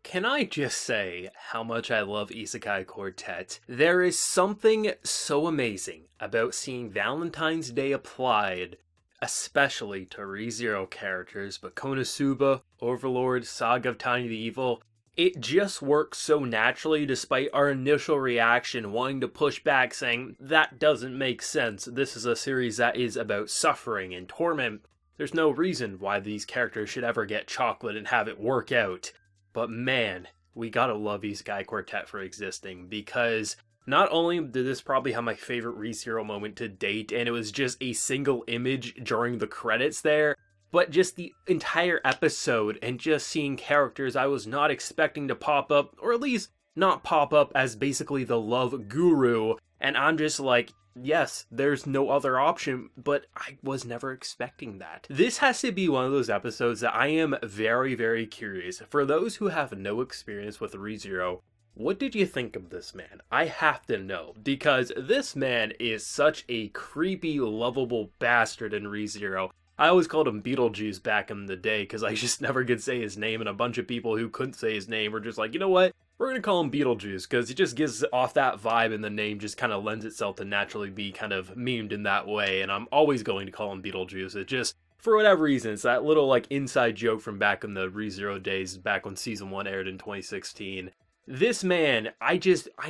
Can I just say how much I love Isekai Quartet? There is something so amazing about seeing Valentine's Day applied, especially to ReZero characters, but Konosuba, Overlord, Saga of Tiny the Evil. It just works so naturally despite our initial reaction wanting to push back saying, that doesn't make sense, this is a series that is about suffering and torment. There's no reason why these characters should ever get chocolate and have it work out. But man, we gotta love Isekai Quartet for existing, because not only did this probably have my favorite ReZero moment to date, and it was just a single image during the credits there, but just the entire episode and just seeing characters I was not expecting to pop up, or at least not pop up as basically the love guru, and I'm just like, yes, there's no other option, but I was never expecting that. This has to be one of those episodes that I am very, very curious. For those who have no experience with ReZero, what did you think of this man? I have to know, because this man is such a creepy, lovable bastard in ReZero. I always called him Betelgeuse back in the day, because I just never could say his name, and a bunch of people who couldn't say his name were just like, you know what? We're going to call him Betelgeuse, because he just gives off that vibe, and the name just kind of lends itself to naturally be kind of memed in that way, and I'm always going to call him Betelgeuse. It just, for whatever reason, it's that little like inside joke from back in the ReZero days, back when Season 1 aired in 2016. This man, I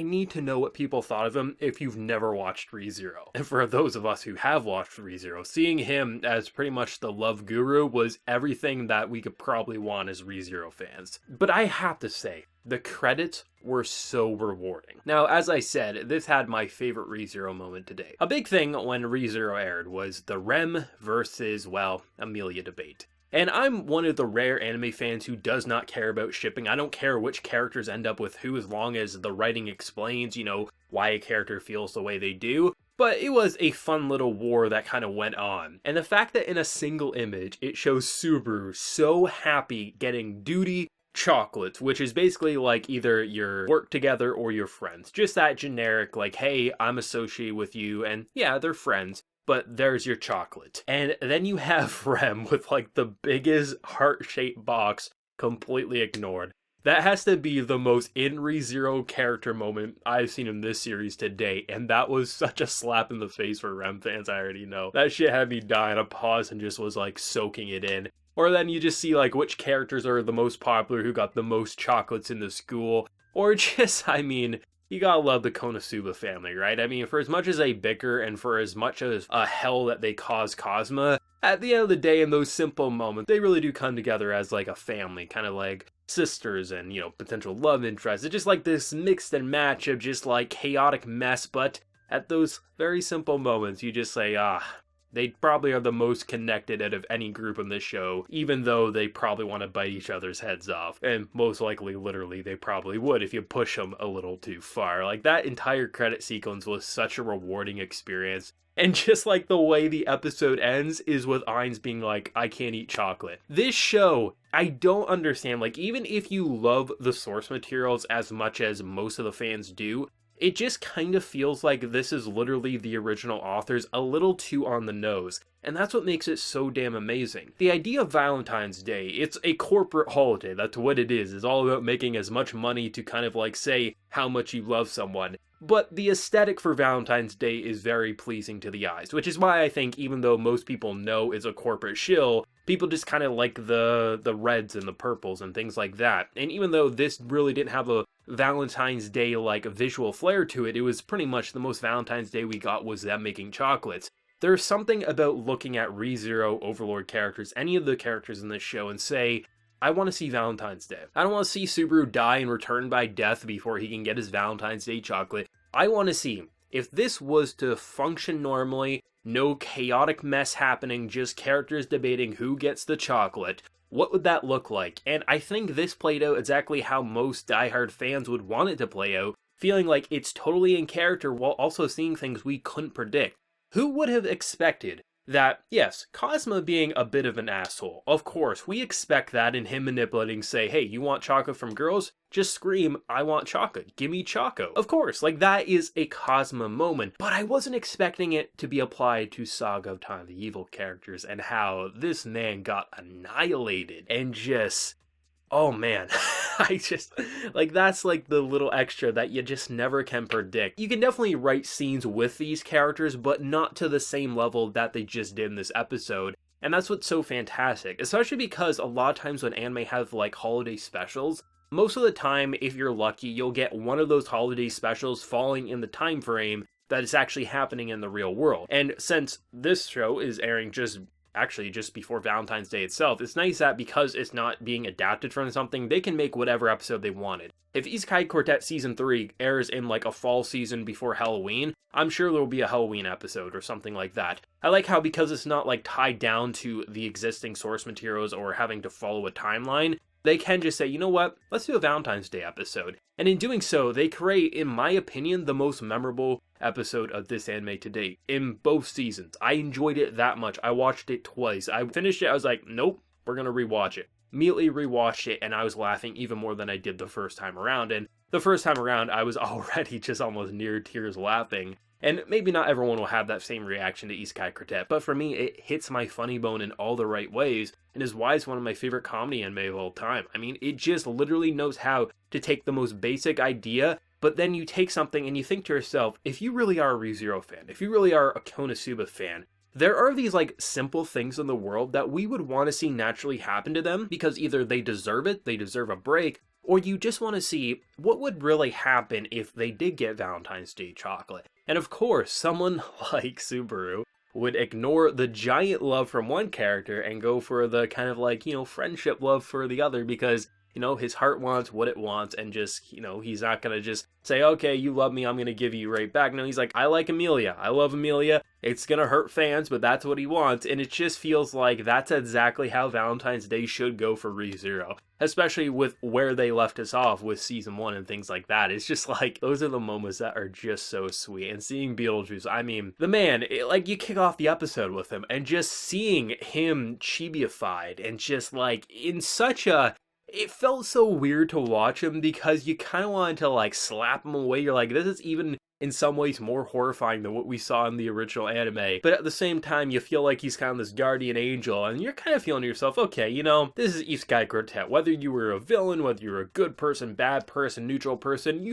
need to know what people thought of him if you've never watched ReZero. And for those of us who have watched ReZero, seeing him as pretty much the love guru was everything that we could probably want as ReZero fans. But I have to say, the credits were so rewarding. Now, as I said, this had my favorite ReZero moment today. A big thing when ReZero aired was the Rem versus, well, Amelia debate. And I'm one of the rare anime fans who does not care about shipping. I don't care which characters end up with who, as long as the writing explains, why a character feels the way they do. But it was a fun little war that kind of went on. And the fact that in a single image, it shows Subaru so happy getting duty chocolates, which is basically like either your work together or your friends. Just that generic, like, hey, I'm associated with you, and yeah, they're friends, but there's your chocolate. And then you have Rem with like the biggest heart-shaped box completely ignored. That has to be the most in ReZero character moment I've seen in this series to date, and that was such a slap in the face for Rem fans, I already know. That shit had me dying. I paused and just was like soaking it in. Or then you just see like which characters are the most popular, who got the most chocolates in the school, or just, you gotta love the Konosuba family, right? I mean, for as much as they bicker and for as much as a hell that they cause Cosma, at the end of the day, in those simple moments, they really do come together as like a family, kind of like sisters and, potential love interests. It's just like this mixed and match of just like chaotic mess, but at those very simple moments, you just say, they probably are the most connected out of any group in this show, even though they probably want to bite each other's heads off. And most likely, literally, they probably would if you push them a little too far. Like, that entire credit sequence was such a rewarding experience. And just like the way the episode ends is with Ainz being like, I can't eat chocolate. This show, I don't understand. Like, even if you love the source materials as much as most of the fans do, it just kind of feels like this is literally the original authors a little too on the nose, and that's what makes it so damn amazing. The idea of Valentine's Day, it's a corporate holiday, that's what it is. It's all about making as much money to kind of like say how much you love someone. But the aesthetic for Valentine's Day is very pleasing to the eyes, which is why I think even though most people know it's a corporate shill, people just kind of like the reds and the purples and things like that. And even though this really didn't have a Valentine's Day like visual flair to it, it was pretty much the most Valentine's Day we got was them making chocolates. There's something about looking at ReZero, Overlord characters, any of the characters in this show, and say, I want to see Valentine's Day. I don't want to see Subaru die and return by death before he can get his Valentine's Day chocolate. I want to see, if this was to function normally, no chaotic mess happening, just characters debating who gets the chocolate, what would that look like? And I think this played out exactly how most diehard fans would want it to play out, feeling like it's totally in character while also seeing things we couldn't predict. Who would have expected that, yes, Cosma being a bit of an asshole, of course, we expect that in him manipulating, say, hey, you want chocolate from girls? Just scream, I want chocolate, give me Choco. Of course, like that is a Cosma moment, but I wasn't expecting it to be applied to Saga of Time the Evil characters and how this man got annihilated and just Oh man, I just, like, that's like the little extra that you just never can predict. You can definitely write scenes with these characters, but not to the same level that they just did in this episode. And that's what's so fantastic, especially because a lot of times when anime have like holiday specials, most of the time, if you're lucky, you'll get one of those holiday specials falling in the time frame that is actually happening in the real world. And since this show is airing just before Valentine's Day itself, it's nice that because it's not being adapted from something, they can make whatever episode they wanted. If Isekai Quartet Season 3 airs in like a fall season before Halloween, I'm sure there will be a Halloween episode or something like that. I like how because it's not like tied down to the existing source materials or having to follow a timeline, they can just say, you know what, let's do a Valentine's Day episode. And in doing so, they create, in my opinion, the most memorable episode of this anime to date in both seasons. I enjoyed it that much. I watched it twice. I finished it, I was like, nope, we're gonna rewatch it. Immediately rewatched it, and I was laughing even more than I did the first time around. And the first time around, I was already just almost near tears laughing. And maybe not everyone will have that same reaction to Isekai Quartet, but for me, it hits my funny bone in all the right ways, and is why it's one of my favorite comedy anime of all time. I mean, it just literally knows how to take the most basic idea, but then you take something and you think to yourself, if you really are a ReZero fan, if you really are a Konosuba fan, there are these like simple things in the world that we would want to see naturally happen to them because either they deserve it, they deserve a break, or you just want to see what would really happen if they did get Valentine's Day chocolate. And of course, someone like Subaru would ignore the giant love from one character and go for the kind of like, friendship love for the other because, his heart wants what it wants and just, he's not going to just say, okay, you love me, I'm going to give you right back. No, he's like, I like Amelia. I love Amelia. It's going to hurt fans, but that's what he wants. And it just feels like that's exactly how Valentine's Day should go for ReZero. Especially with where they left us off with season 1 and things like that. It's just like, those are the moments that are just so sweet. And seeing Beetlejuice, I mean, the man, you kick off the episode with him and just seeing him chibiified and just like in such a... It felt so weird to watch him because you kind of wanted to like slap him away. You're like, this is even in some ways more horrifying than what we saw in the original anime. But at the same time, you feel like he's kind of this guardian angel, and you're kind of feeling to yourself, okay, this is Isekai Quartet. Whether you were a villain, whether you're a good person, bad person, neutral person,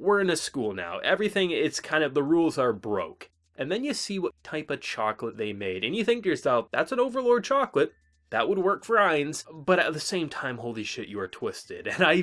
we're in a school now. Everything, it's kind of, the rules are broke. And then you see what type of chocolate they made, and you think to yourself, that's an Overlord chocolate. That would work for Ainz, but at the same time, holy shit, you are twisted. And I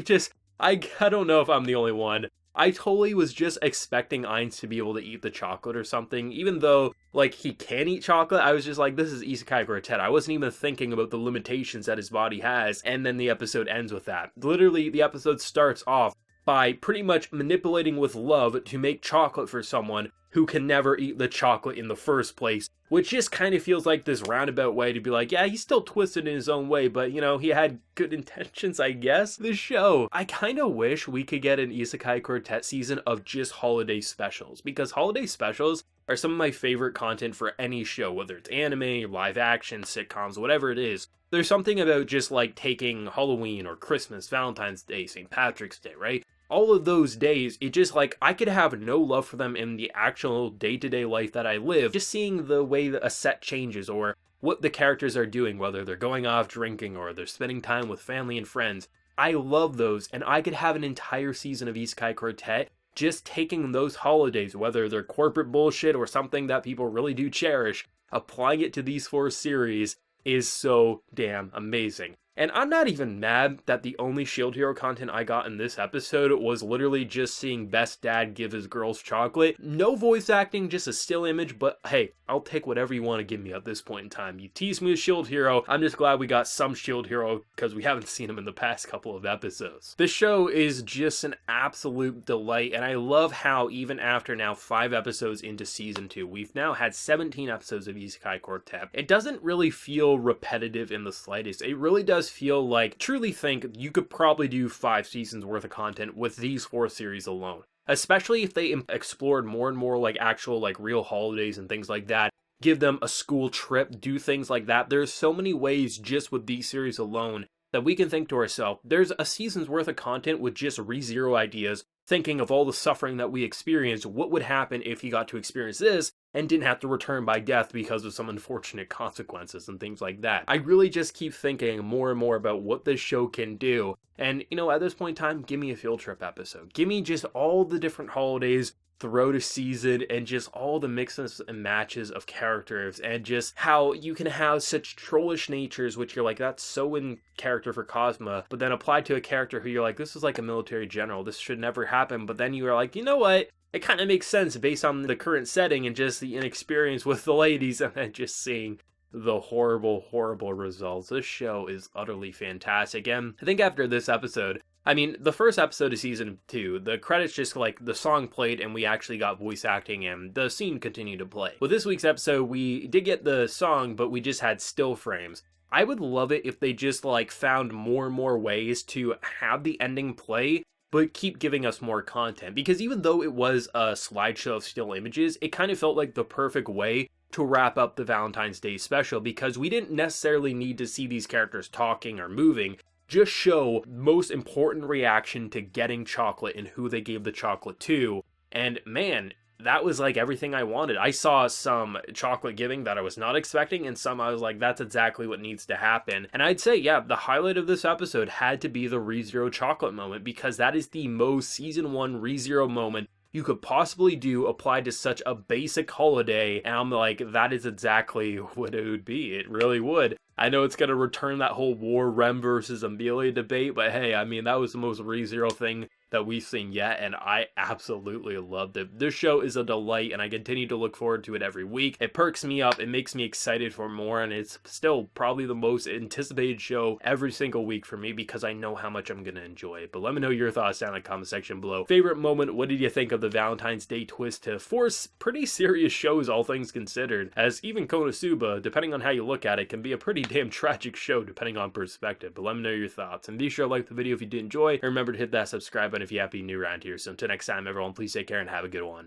don't know if I'm the only one. I totally was just expecting Ainz to be able to eat the chocolate or something, even though, like, he can eat chocolate. I was just like, this is Isekai Quartet. I wasn't even thinking about the limitations that his body has, and then the episode ends with that. Literally, the episode starts off by pretty much manipulating with love to make chocolate for someone who can never eat the chocolate in the first place, which just kind of feels like this roundabout way to be like, yeah, he's still twisted in his own way, but, he had good intentions, I guess. The show, I kind of wish we could get an Isekai Quartet season of just holiday specials, because holiday specials are some of my favorite content for any show, whether it's anime, live action, sitcoms, whatever it is. There's something about just like taking Halloween or Christmas, Valentine's Day, St. Patrick's Day, right? All of those days, it just like, I could have no love for them in the actual day-to-day life that I live. Just seeing the way that a set changes or what the characters are doing, whether they're going off drinking or they're spending time with family and friends. I love those, and I could have an entire season of Isekai Quartet just taking those holidays, whether they're corporate bullshit or something that people really do cherish, applying it to these 4 series is so damn amazing. And I'm not even mad that the only Shield Hero content I got in this episode was literally just seeing Best Dad give his girls chocolate. No voice acting, just a still image, but hey, I'll take whatever you want to give me at this point in time. You tease me with Shield Hero, I'm just glad we got some Shield Hero because we haven't seen him in the past couple of episodes. This show is just an absolute delight, and I love how even after now 5 episodes into season 2, we've now had 17 episodes of Isekai Quartet. It doesn't really feel repetitive in the slightest. It really does feel like, truly think you could probably do 5 seasons worth of content with these 4 series alone. Especially if they explored more and more like actual like real holidays and things like that. Give them a school trip, do things like that. There's so many ways just with these series alone that we can think to ourselves, there's a season's worth of content with just ReZero ideas, thinking of all the suffering that we experienced, what would happen if you got to experience this, and didn't have to return by death because of some unfortunate consequences and things like that. I really just keep thinking more and more about what this show can do. And, at this point in time, give me a field trip episode. Give me just all the different holidays throughout a season and just all the mixes and matches of characters and just how you can have such trollish natures, which you're like, that's so in character for Cosma, but then applied to a character who you're like, this is like a military general, this should never happen, but then you are like, you know what? It kind of makes sense based on the current setting and just the inexperience with the ladies, and then just seeing the horrible, horrible results. This show is utterly fantastic. And I think after this episode, the first episode of season 2, the credits just like the song played and we actually got voice acting and the scene continued to play. With this week's episode, we did get the song, but we just had still frames. I would love it if they just like found more and more ways to have the ending play, but keep giving us more content. Because even though it was a slideshow of still images, it kind of felt like the perfect way to wrap up the Valentine's Day special, because we didn't necessarily need to see these characters talking or moving. Just show most important reaction to getting chocolate and who they gave the chocolate to. And man, that was like everything I wanted. I saw some chocolate giving that I was not expecting, and some I was like, that's exactly what needs to happen. And I'd say, yeah, the highlight of this episode had to be the ReZero chocolate moment, because that is the most season 1 ReZero moment you could possibly do applied to such a basic holiday. And I'm like, that is exactly what it would be. It really would. I know it's going to return that whole War Rem versus Amelia debate, but hey, that was the most ReZero thing that we've seen yet, and I absolutely loved it. This show is a delight, and I continue to look forward to it every week. It perks me up, it makes me excited for more, and it's still probably the most anticipated show every single week for me because I know how much I'm going to enjoy it. But let me know your thoughts down in the comment section below. Favorite moment, what did you think of the Valentine's Day twist to 4 pretty serious shows, all things considered, as even Konosuba, depending on how you look at it, can be a pretty damn tragic show depending on perspective. But let me know your thoughts, and be sure to like the video if you did enjoy, and remember to hit that subscribe button if you happen to be new around here. So until next time, everyone, please take care and have a good one.